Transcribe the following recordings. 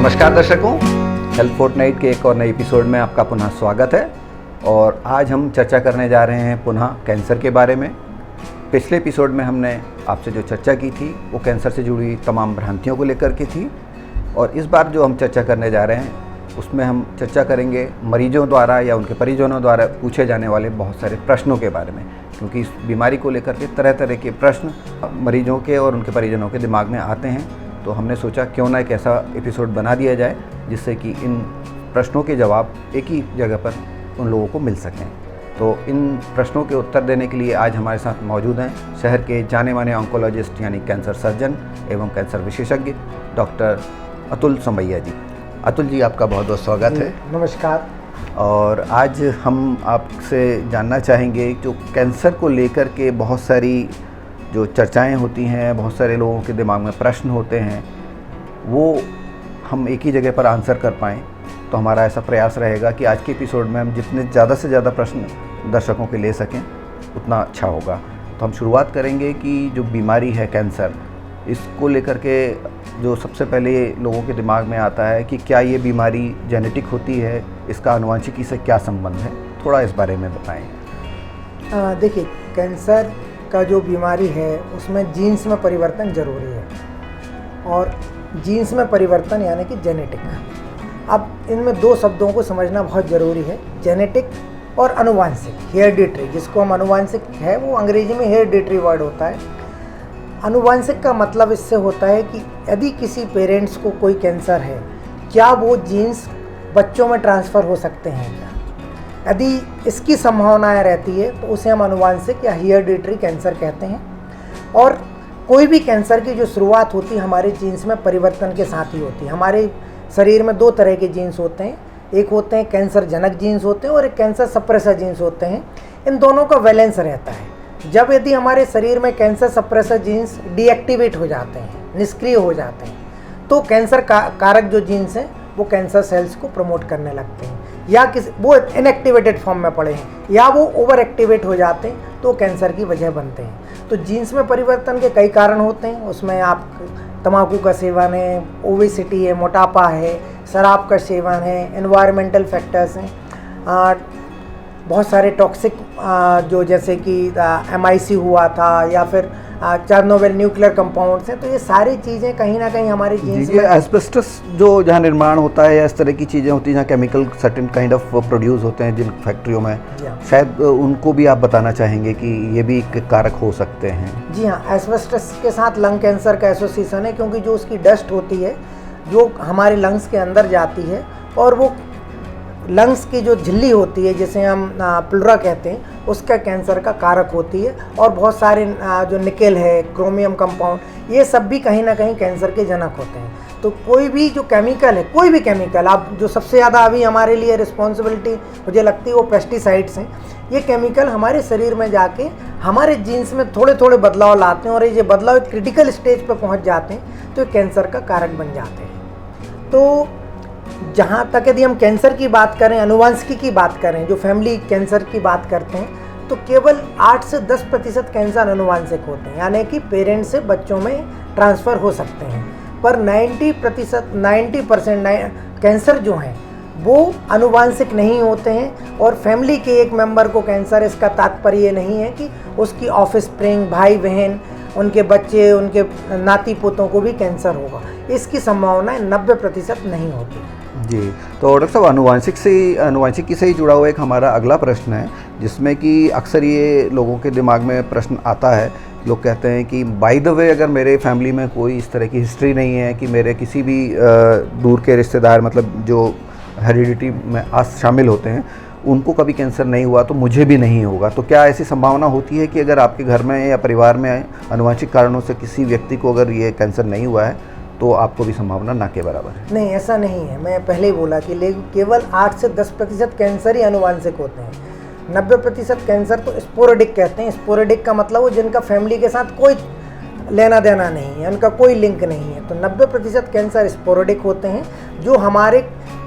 नमस्कार दर्शकों, health Fortnite के एक और नए एपिसोड में आपका पुनः स्वागत है। और आज हम चर्चा करने जा रहे हैं पुनः कैंसर के बारे में। पिछले एपिसोड में हमने आपसे जो चर्चा की थी वो कैंसर से जुड़ी तमाम भ्रांतियों को लेकर के थी, और इस बार जो हम चर्चा करने जा रहे हैं उसमें हम चर्चा करेंगे मरीजों द्वारा या उनके परिजनों द्वारा पूछे जाने वाले बहुत सारे प्रश्नों के बारे में, क्योंकि इस बीमारी को लेकर के तरह तरह के प्रश्न मरीजों के और उनके परिजनों के दिमाग में आते हैं। तो हमने सोचा क्यों ना एक ऐसा एपिसोड बना दिया जाए जिससे कि इन प्रश्नों के जवाब एक ही जगह पर उन लोगों को मिल सकें। तो इन प्रश्नों के उत्तर देने के लिए आज हमारे साथ मौजूद हैं शहर के जाने माने ऑन्कोलॉजिस्ट यानी कैंसर सर्जन एवं कैंसर विशेषज्ञ डॉक्टर अतुल समैया जी। अतुल जी, आपका बहुत बहुत स्वागत है। नमस्कार। और आज हम आपसे जानना चाहेंगे जो कैंसर को लेकर के बहुत सारी जो चर्चाएं होती हैं, बहुत सारे लोगों के दिमाग में प्रश्न होते हैं, वो हम एक ही जगह पर आंसर कर पाएँ। तो हमारा ऐसा प्रयास रहेगा कि आज के एपिसोड में हम जितने ज़्यादा से ज़्यादा प्रश्न दर्शकों के ले सकें उतना अच्छा होगा। तो हम शुरुआत करेंगे कि जो बीमारी है कैंसर, इसको लेकर के जो सबसे पहले लोगों के दिमाग में आता है कि क्या ये बीमारी जेनेटिक होती है, इसका आनुवंशिकी से क्या संबंध है, थोड़ा इस बारे में बताएं। देखिए, कैंसर का जो बीमारी है उसमें जीन्स में परिवर्तन जरूरी है, और जीन्स में परिवर्तन यानी कि जेनेटिक। अब इनमें दो शब्दों को समझना बहुत ज़रूरी है, जेनेटिक और अनुवांशिक, हेरिडिटरी। जिसको हम अनुवांशिक है वो अंग्रेजी में हेरिडिटरी वर्ड होता है। अनुवांशिक का मतलब इससे होता है कि यदि किसी पेरेंट्स को कोई कैंसर है, क्या वो जीन्स बच्चों में ट्रांसफ़र हो सकते हैं क्या? यदि इसकी संभावनाएं रहती है तो उसे हम अनुवांशिक या हेरिडिटरी कैंसर कहते हैं। और कोई भी कैंसर की जो शुरुआत होती है हमारे जीन्स में परिवर्तन के साथ ही होती है। हमारे शरीर में दो तरह के जीन्स होते हैं, एक होते हैं कैंसर जनक जीन्स होते हैं और एक कैंसर सप्रेसर जीन्स होते हैं। इन दोनों का बैलेंस रहता है। जब यदि हमारे शरीर में कैंसर सप्रेसर जीन्स डीएक्टिवेट हो जाते हैं, निष्क्रिय हो जाते हैं, तो कैंसर कारक जो जीन्स हैं वो कैंसर सेल्स को प्रमोट करने लगते हैं, या वो इनएक्टिवेटेड फॉर्म में पड़े हैं या वो ओवर एक्टिवेट हो जाते हैं तो कैंसर की वजह बनते हैं। तो जीन्स में परिवर्तन के कई कारण होते हैं। उसमें आप तंबाकू का सेवन है, ओबेसिटी है, मोटापा है, शराब का सेवन है, एनवायरमेंटल फैक्टर्स हैं, बहुत सारे टॉक्सिक जो जैसे कि MIC हुआ था या फिर चेर्नोबिल न्यूक्लियर कंपाउंड्स हैं। तो ये सारी चीज़ें कहीं ना कहीं हमारी जीन्स में, एस्बेस्टस जो जहाँ निर्माण होता है या इस तरह की चीज़ें होती हैं जहाँ chemical certain kind of produce होते हैं जिन फैक्ट्रियों में, शायद उनको भी आप बताना चाहेंगे कि ये भी एक कारक हो सकते हैं। जी हाँ, एस्बेस्टस के साथ लंग कैंसर का एसोसिएशन है, क्योंकि जो उसकी डस्ट होती है जो हमारे लंग्स के अंदर जाती है और वो लंग्स की जो झिल्ली होती है जिसे हम प्लूरा कहते हैं, उसका कैंसर का कारक होती है। और बहुत सारे जो निकेल है, क्रोमियम कंपाउंड, ये सब भी कहीं ना कहीं कैंसर के जनक होते हैं। तो कोई भी जो केमिकल है, कोई भी केमिकल, आप जो सबसे ज़्यादा अभी हमारे लिए रिस्पॉन्सिबिलिटी मुझे लगती है वो पेस्टिसाइड्स हैं। ये केमिकल हमारे शरीर में जाके हमारे जीन्स में थोड़े थोड़े बदलाव लाते हैं, और ये बदलाव एक क्रिटिकल स्टेज पर पहुँच जाते हैं तो कैंसर का कारक बन जाते हैं। तो जहाँ तक यदि हम कैंसर की बात करें, अनुवांशिकी की बात करें, जो फैमिली कैंसर की बात करते हैं, तो केवल 8 से 10% कैंसर अनुवांशिक होते हैं, यानी कि पेरेंट्स से बच्चों में ट्रांसफ़र हो सकते हैं। पर 90% कैंसर जो हैं वो अनुवांशिक नहीं होते हैं। और फैमिली के एक मेंबर को कैंसर, इसका तात्पर्य नहीं है कि उसकी ऑफस्प्रिंग, भाई बहन, उनके बच्चे, उनके नाती पोतों को भी कैंसर होगा। इसकी संभावना 90% नहीं होती जी। तो डॉक्टर साहब, अनुवांशिकी से ही जुड़ा हुआ एक हमारा अगला प्रश्न है, जिसमें कि अक्सर ये लोगों के दिमाग में प्रश्न आता है। लोग कहते हैं कि बाय द वे, अगर मेरे फैमिली में कोई इस तरह की हिस्ट्री नहीं है कि मेरे किसी भी दूर के रिश्तेदार, मतलब जो हेरिडिटी में शामिल होते हैं, उनको कभी कैंसर नहीं हुआ तो मुझे भी नहीं होगा। तो क्या ऐसी संभावना होती है कि अगर आपके घर में या परिवार में आनुवंशिक कारणों से किसी व्यक्ति को अगर ये कैंसर नहीं हुआ है तो आपको भी संभावना ना के बराबर है? नहीं, ऐसा नहीं है। मैं पहले ही बोला कि केवल 8 से 10% कैंसर ही आनुवंशिक होते हैं। 90% कैंसर तो स्पोरेडिक कहते हैं। स्पोरेडिक का मतलब वो जिनका फैमिली के साथ कोई लेना देना नहीं है, उनका कोई लिंक नहीं है। तो 90% कैंसर स्पोरेडिक होते हैं, जो हमारे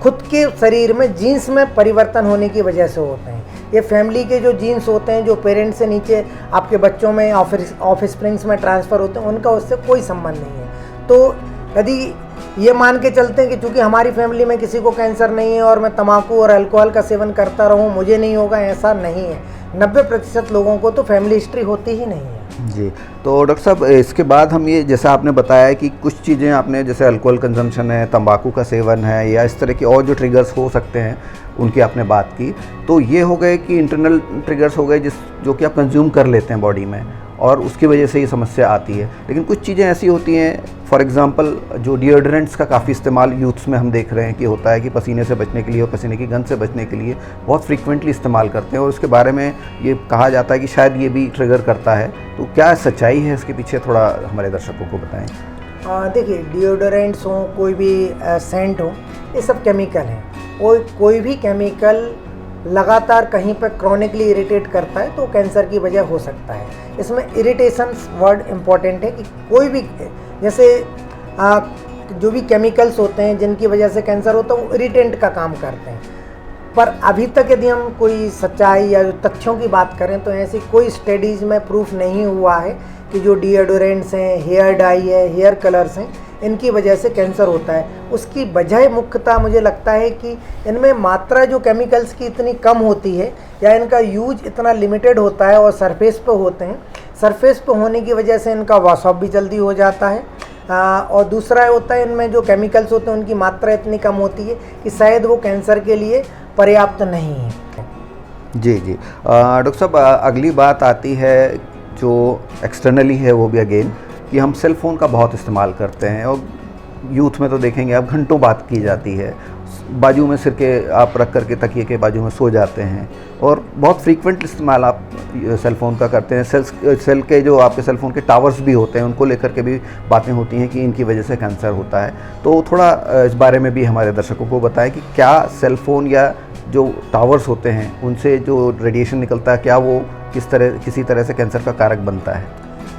खुद के शरीर में जीन्स में परिवर्तन होने की वजह से होते हैं। ये फैमिली के जो जीन्स होते हैं, जो पेरेंट्स से नीचे आपके बच्चों में ऑफस्प्रिंग्स में ट्रांसफ़र होते हैं, उनका उससे कोई संबंध नहीं है। तो यदि ये मान के चलते हैं कि चूँकि हमारी फैमिली में किसी को कैंसर नहीं है और मैं तम्बाकू और अल्कोहल का सेवन करता रहूँ मुझे नहीं होगा, ऐसा नहीं है। 90% लोगों को तो फैमिली हिस्ट्री होती ही नहीं है। जी, तो डॉक्टर साहब इसके बाद हम ये, जैसा आपने बताया कि कुछ चीज़ें आपने, जैसे अल्कोहल कंजम्पशन है, तंबाकू का सेवन है, या इस तरह की और जो ट्रिगर्स हो सकते हैं उनकी आपने बात की, तो ये हो गए कि इंटरनल ट्रिगर्स हो गए जो कि आप कंज्यूम कर लेते हैं बॉडी में, और उसकी वजह से ये समस्या आती है। लेकिन कुछ चीज़ें ऐसी होती हैं, फॉर एग्जांपल जो डिओड्रेंट्स का काफ़ी इस्तेमाल यूथ्स में हम देख रहे हैं कि होता है कि पसीने से बचने के लिए और पसीने की गंध से बचने के लिए बहुत फ्रीक्वेंटली इस्तेमाल करते हैं, और उसके बारे में ये कहा जाता है कि शायद ये भी ट्रिगर करता है। तो क्या सच्चाई है इसके पीछे, थोड़ा हमारे दर्शकों को बताएं। देखिए, डिओडोरेंट्स हों, कोई भी सेंट हो, ये सब केमिकल हैं। कोई भी केमिकल लगातार कहीं पर क्रॉनिकली इरिटेट करता है तो कैंसर की वजह हो सकता है। इसमें इरिटेशन वर्ड इम्पॉर्टेंट है कि कोई भी, जैसे जो भी केमिकल्स होते हैं जिनकी वजह से कैंसर होता है वो इरिटेंट का काम करते हैं। पर अभी तक यदि हम कोई सच्चाई या तथ्यों की बात करें तो ऐसी कोई स्टडीज़ में प्रूफ नहीं हुआ है कि जो डिओडोरेंट्स हैं, हेयर डाई है, हेयर कलर्स हैं, इनकी वजह से कैंसर होता है। उसकी वजह मुख्यतः मुझे लगता है कि इनमें मात्रा जो केमिकल्स की इतनी कम होती है या इनका यूज इतना लिमिटेड होता है और सरफेस पे होते हैं। सरफेस पे होने की वजह से इनका वॉश ऑफ भी जल्दी हो जाता है। और दूसरा होता है, इनमें जो केमिकल्स होते हैं उनकी मात्रा इतनी कम होती है कि शायद वो कैंसर के लिए पर्याप्त नहीं है। जी जी, डॉक्टर साहब अगली बात आती है जो एक्सटर्नली है, वो भी अगेन कि हम सेल फ़ोन का बहुत इस्तेमाल करते हैं, और यूथ में तो देखेंगे आप घंटों बात की जाती है, बाजू में सिर के आप रख करके तकिए के बाजू में सो जाते हैं, और बहुत फ्रीक्वेंट इस्तेमाल आप सेल फ़ोन का करते हैं। सेल के जो आपके सेल फ़ोन के टावर्स भी होते हैं उनको लेकर के भी बातें होती हैं कि इनकी वजह से कैंसर होता है। तो थोड़ा इस बारे में भी हमारे दर्शकों को बताएं कि क्या सेल फ़ोन या जो टावर्स होते हैं उनसे जो रेडिएशन निकलता है, क्या वो किसी तरह से कैंसर का कारक बनता है?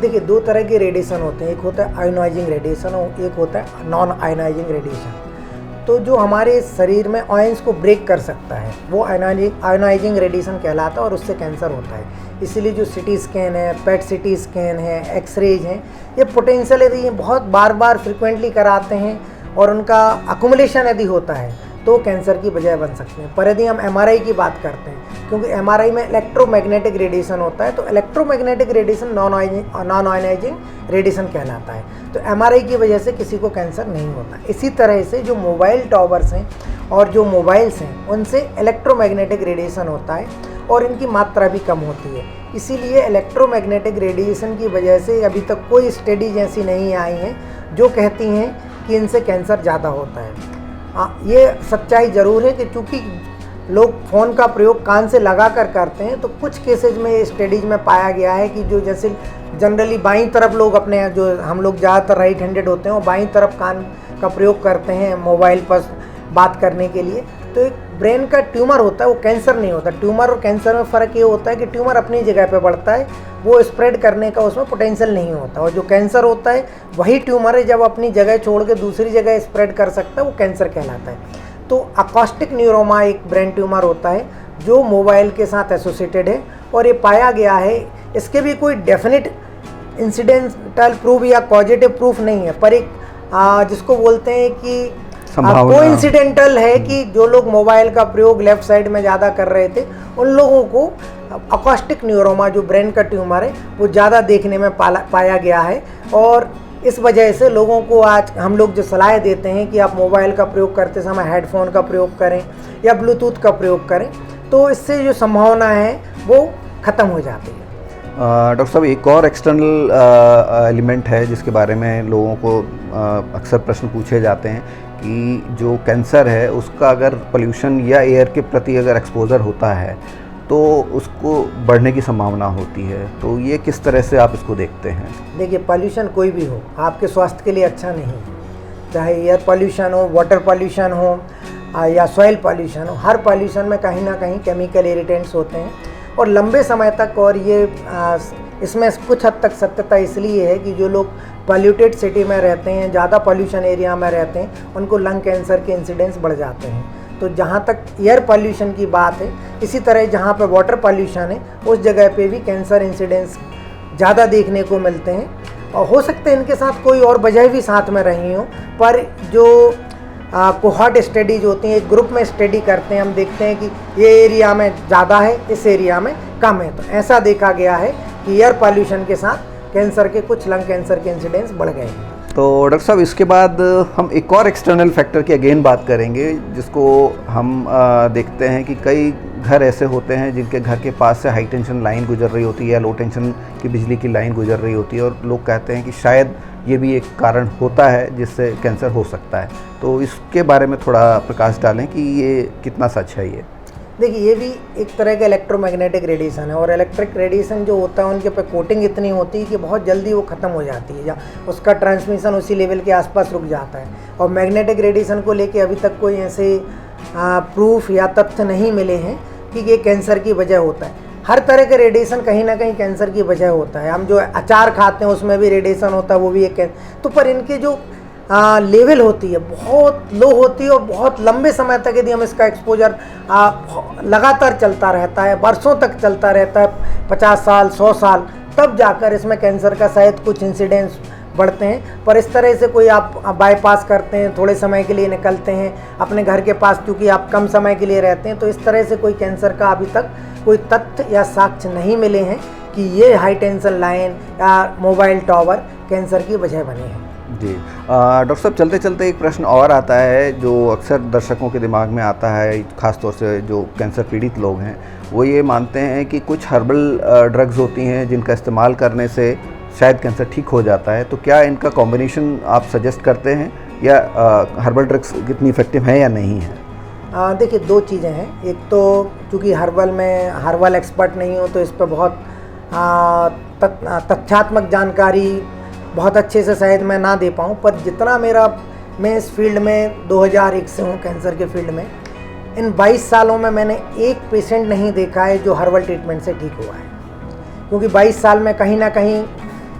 देखिए, दो तरह के रेडिएशन होते हैं, एक होता है आयोनाइजिंग रेडिएशन और एक होता है नॉन आयोनाइजिंग रेडिएशन। तो जो हमारे शरीर में आयंस को ब्रेक कर सकता है वो आयोनाइजिंग रेडिएशन कहलाता है और उससे कैंसर होता है। इसीलिए जो सिटी स्कैन है, पेट सिटी स्कैन है, एक्सरेज हैं, ये पोटेंशियल यदि ये बहुत बार बार फ्रिक्वेंटली कराते हैं और उनका अकुमुलेशन यदि होता है तो कैंसर की वजह बन सकते हैं। पर यदि हम एमआरआई की बात करते हैं, क्योंकि एमआरआई में इलेक्ट्रोमैग्नेटिक रेडिएशन होता है, तो electromagnetic radiation non ionising radiation कहलाता है। तो एमआरआई की वजह से किसी को कैंसर नहीं होता। इसी तरह से जो मोबाइल टावर्स हैं और जो मोबाइल्स हैं उनसे इलेक्ट्रोमैग्नेटिक रेडिएशन होता है और इनकी मात्रा भी कम होती है। इसीलिए इलेक्ट्रोमैग्नेटिक रेडिएशन की वजह से अभी तक कोई स्टडीज ऐसी नहीं आई हैं जो कहती हैं कि इनसे कैंसर ज़्यादा होता है। ये सच्चाई ज़रूर है कि चूँकि लोग फ़ोन का प्रयोग कान से लगा कर करते हैं, तो कुछ केसेज में स्टडीज़ में पाया गया है कि जो जैसे जनरली बाईं तरफ लोग अपने, जो हम लोग ज़्यादातर राइट हैंडेड होते हैं, वो बाईं तरफ कान का प्रयोग करते हैं मोबाइल पर बात करने के लिए, तो एक ब्रेन का ट्यूमर होता है, वो कैंसर नहीं होता। ट्यूमर और कैंसर में फ़र्क ये होता है कि ट्यूमर अपनी जगह पे बढ़ता है, वो स्प्रेड करने का उसमें पोटेंशियल नहीं होता, और जो कैंसर होता है वही ट्यूमर है, जब अपनी जगह छोड़ के दूसरी जगह स्प्रेड कर सकता है वो कैंसर कहलाता है। तो अकॉस्टिक न्यूरोमा एक ब्रेन ट्यूमर होता है जो मोबाइल के साथ एसोसिएटेड है, और ये पाया गया है। इसके भी कोई डेफिनेट इंसिडेंटल प्रूफ या पॉजिटिव प्रूफ नहीं है, पर एक जिसको बोलते हैं कि कोइंसिडेंटल है कि जो लोग मोबाइल का प्रयोग लेफ्ट साइड में ज़्यादा कर रहे थे उन लोगों को अकॉस्टिक न्यूरोमा जो ब्रेन का ट्यूमर है वो ज़्यादा देखने में पाया गया है। और इस वजह से लोगों को आज हम लोग जो सलाह देते हैं कि आप मोबाइल का प्रयोग करते समय हेडफोन का प्रयोग करें या ब्लूटूथ का प्रयोग करें, तो इससे जो संभावना है वो ख़त्म हो जाती है। डॉक्टर साहब, एक और एक्सटर्नल एलिमेंट है जिसके बारे में लोगों को अक्सर प्रश्न पूछे जाते हैं कि जो कैंसर है उसका अगर पोल्यूशन या एयर के प्रति अगर एक्सपोज़र होता है तो उसको बढ़ने की संभावना होती है। तो ये किस तरह से आप इसको देखते हैं? देखिए, पोल्यूशन कोई भी हो आपके स्वास्थ्य के लिए अच्छा नहीं है, चाहे एयर पोल्यूशन हो, वाटर पोल्यूशन हो या सॉइल पोल्यूशन हो। हर पोल्यूशन में कहीं ना कहीं केमिकल इरिटेंट्स होते हैं और लंबे समय तक, और ये इसमें कुछ हद तक सत्यता इसलिए है कि जो लोग पॉल्यूटेड सिटी में रहते हैं, ज़्यादा पोल्यूशन एरिया में रहते हैं, उनको लंग कैंसर के इंसिडेंस बढ़ जाते हैं। तो जहाँ तक एयर पोल्यूशन की बात है, इसी तरह जहाँ पे वाटर पोल्यूशन है उस जगह पे भी कैंसर इंसिडेंस ज़्यादा देखने को मिलते हैं। और हो सकता है इनके साथ कोई और वजह भी साथ में रही हो, पर जो कोहॉर्ट स्टडीज होती हैं, एक ग्रुप में स्टडी करते हैं, हम देखते हैं कि ये एरिया में ज़्यादा है, इस एरिया में कम है। तो ऐसा देखा गया है कि एयर पॉल्यूशन के साथ कैंसर के, कुछ लंग कैंसर के इंसिडेंस बढ़ गए हैं। तो डॉक्टर साहब, इसके बाद हम एक और एक्सटर्नल फैक्टर की अगेन बात करेंगे, जिसको हम देखते हैं कि कई घर ऐसे होते हैं जिनके घर के पास से हाई टेंशन लाइन गुजर रही होती है या लो टेंशन की बिजली की लाइन गुजर रही होती है, और लोग कहते हैं कि शायद ये भी एक कारण होता है जिससे कैंसर हो सकता है। तो इसके बारे में थोड़ा प्रकाश डालें कि ये कितना सच है। ये देखिए, ये भी एक तरह का इलेक्ट्रोमैग्नेटिक रेडिएशन है, और इलेक्ट्रिक रेडिएशन जो होता है उनके पे कोटिंग इतनी होती है कि बहुत जल्दी वो ख़त्म हो जाती है, या उसका ट्रांसमिशन उसी लेवल के आसपास रुक जाता है। और मैग्नेटिक रेडिएशन को लेके अभी तक कोई ऐसे प्रूफ या तथ्य नहीं मिले हैं कि ये कैंसर की वजह होता है। हर तरह के रेडिएशन कहीं ना कहीं कैंसर की वजह होता है। हम जो अचार खाते हैं उसमें भी रेडिएशन होता है, वो भी एक तो पर इनके जो लेवल होती है बहुत लो होती है, और बहुत लंबे समय तक यदि हम इसका एक्सपोजर लगातार चलता रहता है, वर्षों तक चलता रहता है, 50 साल 100 साल, तब जाकर इसमें कैंसर का शायद कुछ इंसिडेंस बढ़ते हैं। पर इस तरह से कोई आप बाईपास करते हैं, थोड़े समय के लिए निकलते हैं अपने घर के पास, क्योंकि आप कम समय के लिए रहते हैं, तो इस तरह से कोई कैंसर का अभी तक कोई तथ्य या साक्ष्य नहीं मिले हैं कि ये हाई टेंशन लाइन या मोबाइल टावर कैंसर की वजह बने हैं। जी डॉक्टर साहब, चलते चलते एक प्रश्न और आता है जो अक्सर दर्शकों के दिमाग में आता है, ख़ासतौर से जो कैंसर पीड़ित लोग हैं, वो ये मानते हैं कि कुछ हर्बल ड्रग्स होती हैं जिनका इस्तेमाल करने से शायद कैंसर ठीक हो जाता है। तो क्या इनका कॉम्बिनेशन आप सजेस्ट करते हैं, या हर्बल ड्रग्स कितनी इफेक्टिव हैं या नहीं है? देखिए, दो चीज़ें हैं। एक तो चूँकि हर्बल एक्सपर्ट नहीं हूँ, तो इस पर बहुत तथ्यात्मक जानकारी बहुत अच्छे से शायद मैं ना दे पाऊँ, पर जितना मैं इस फील्ड में 2001 से हूँ, कैंसर के फील्ड में, इन 22 सालों में मैंने एक पेशेंट नहीं देखा है जो हर्बल ट्रीटमेंट से ठीक हुआ है। क्योंकि 22 साल में कहीं ना कहीं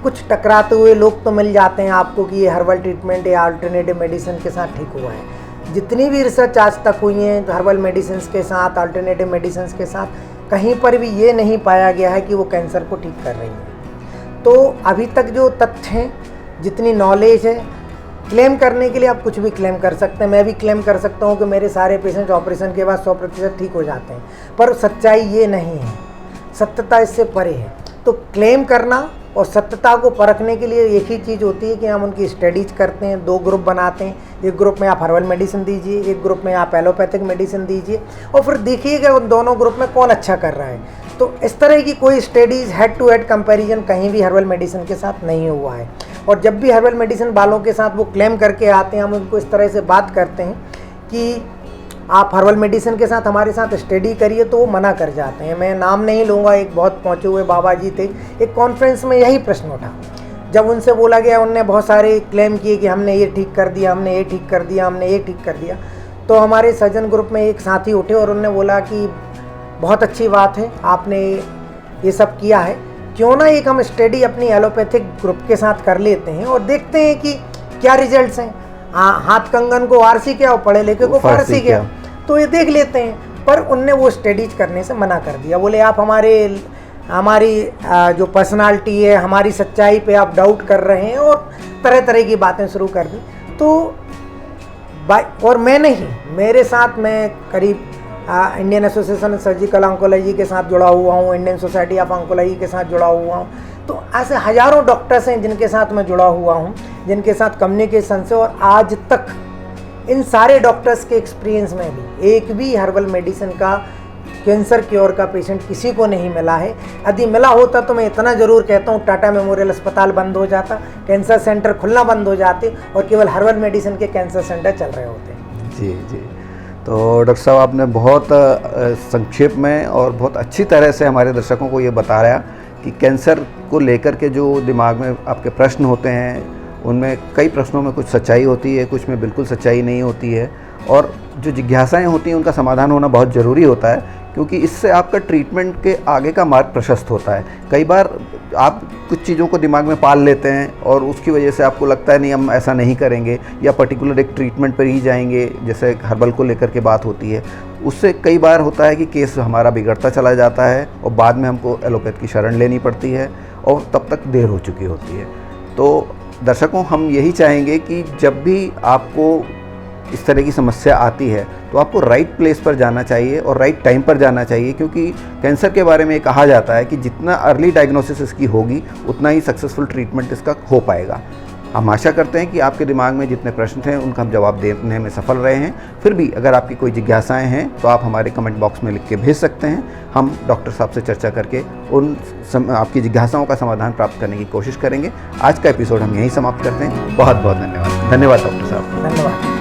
कुछ टकराते हुए लोग तो मिल जाते हैं आपको कि ये हर्बल ट्रीटमेंट या अल्टरनेटिव मेडिसिन के साथ ठीक हुआ है। जितनी भी रिसर्च आज तक हुई हैं हर्बल मेडिसिन के साथ, अल्टरनेटिव मेडिसिन के साथ, कहीं पर भी ये नहीं पाया गया है कि वो कैंसर को ठीक कर रही है। तो अभी तक जो तथ्य हैं, जितनी नॉलेज है, क्लेम करने के लिए आप कुछ भी क्लेम कर सकते हैं। मैं भी क्लेम कर सकता हूँ कि मेरे सारे पेशेंट ऑपरेशन के बाद 100% ठीक हो जाते हैं, पर सच्चाई ये नहीं है, सत्यता इससे परे है। तो क्लेम करना और सत्यता को परखने के लिए एक ही चीज़ होती है कि हम उनकी स्टडीज करते हैं, 2 ग्रुप बनाते हैं। एक ग्रुप में आप हर्बल मेडिसिन दीजिए, एक ग्रुप में आप एलोपैथिक मेडिसिन दीजिए, और फिर देखिएगा उन दोनों ग्रुप में कौन अच्छा कर रहा है। तो इस तरह की कोई studies head to head comparison कहीं भी हर्बल मेडिसिन के साथ नहीं हुआ है। और जब भी हर्बल मेडिसिन वालों के साथ वो क्लेम करके आते हैं, हम उनको इस तरह से बात करते हैं कि आप हर्बल मेडिसिन के साथ हमारे साथ स्टडी करिए, तो वो मना कर जाते हैं। मैं नाम नहीं लूँगा, एक बहुत पहुँचे हुए बाबा जी थे, एक कॉन्फ्रेंस में यही प्रश्न उठा। जब उनसे बोला गया, उनने बहुत सारे क्लेम किए कि हमने ये ठीक कर दिया, हमने ये ठीक कर दिया, हमने ये ठीक कर दिया। तो हमारे सर्जन ग्रुप में एक साथी उठे और उन्होंने बोला कि बहुत अच्छी बात है, आपने ये सब किया है, क्यों ना एक हम स्टडी अपनी एलोपैथिक ग्रुप के साथ कर लेते हैं और देखते हैं कि क्या रिजल्ट्स हैं। हाथ कंगन को आरसी क्या और पढ़े लिखे को फारसी क्या, तो ये देख लेते हैं। पर उनने वो स्टडीज करने से मना कर दिया। बोले आप हमारी जो पर्सनालिटी है, हमारी सच्चाई पे आप डाउट कर रहे हैं, और तरह तरह की बातें शुरू कर दी। तो और मैं नहीं, मेरे साथ मैं करीब इंडियन एसोसिएशन सर्जिकल ऑन्कोलॉजी के साथ जुड़ा हुआ हूँ, इंडियन सोसाइटी ऑफ ऑन्कोलॉजी के साथ जुड़ा हुआ हूँ। तो ऐसे हज़ारों डॉक्टर्स हैं जिनके साथ मैं जुड़ा हुआ हूँ, जिनके साथ कम्युनिकेशन से, और आज तक इन सारे डॉक्टर्स के एक्सपीरियंस में भी एक भी हर्बल मेडिसिन का कैंसर क्योर का पेशेंट किसी को नहीं मिला है। यदि मिला होता तो मैं इतना ज़रूर कहता हूँ, टाटा मेमोरियल अस्पताल बंद हो जाता, कैंसर सेंटर खुलना बंद हो जाते, और केवल हर्बल मेडिसिन के कैंसर सेंटर चल रहे होते। जी जी। तो डॉक्टर साहब, आपने बहुत संक्षेप में और बहुत अच्छी तरह से हमारे दर्शकों को ये बताया कि कैंसर को लेकर के जो दिमाग में आपके प्रश्न होते हैं, उनमें कई प्रश्नों में कुछ सच्चाई होती है, कुछ में बिल्कुल सच्चाई नहीं होती है, और जो जिज्ञासाएं होती हैं उनका समाधान होना बहुत ज़रूरी होता है, क्योंकि इससे आपका ट्रीटमेंट के आगे का मार्ग प्रशस्त होता है। कई बार आप कुछ चीज़ों को दिमाग में पाल लेते हैं और उसकी वजह से आपको लगता है नहीं हम ऐसा नहीं करेंगे, या पर्टिकुलर एक ट्रीटमेंट पर ही जाएंगे, जैसे हर्बल को लेकर के बात होती है। उससे कई बार होता है कि केस हमारा बिगड़ता चला जाता है और बाद में हमको एलोपैथ की शरण लेनी पड़ती है, और तब तक देर हो चुकी होती है। तो दर्शकों, हम यही चाहेंगे कि जब भी आपको इस तरह की समस्या आती है तो आपको राइट प्लेस पर जाना चाहिए और राइट टाइम पर जाना चाहिए, क्योंकि कैंसर के बारे में कहा जाता है कि जितना अर्ली डायग्नोसिस इसकी होगी उतना ही सक्सेसफुल ट्रीटमेंट इसका हो पाएगा। हम आशा करते हैं कि आपके दिमाग में जितने प्रश्न थे उनका हम जवाब देने में सफल रहे हैं। फिर भी अगर आपकी कोई जिज्ञासाएं हैं तो आप हमारे कमेंट बॉक्स में लिख के भेज सकते हैं। हम डॉक्टर साहब से चर्चा करके आपकी जिज्ञासाओं का समाधान प्राप्त करने की कोशिश करेंगे। आज का एपिसोड हम यहीं समाप्त करते हैं। बहुत बहुत धन्यवाद। धन्यवाद डॉक्टर साहब। धन्यवाद।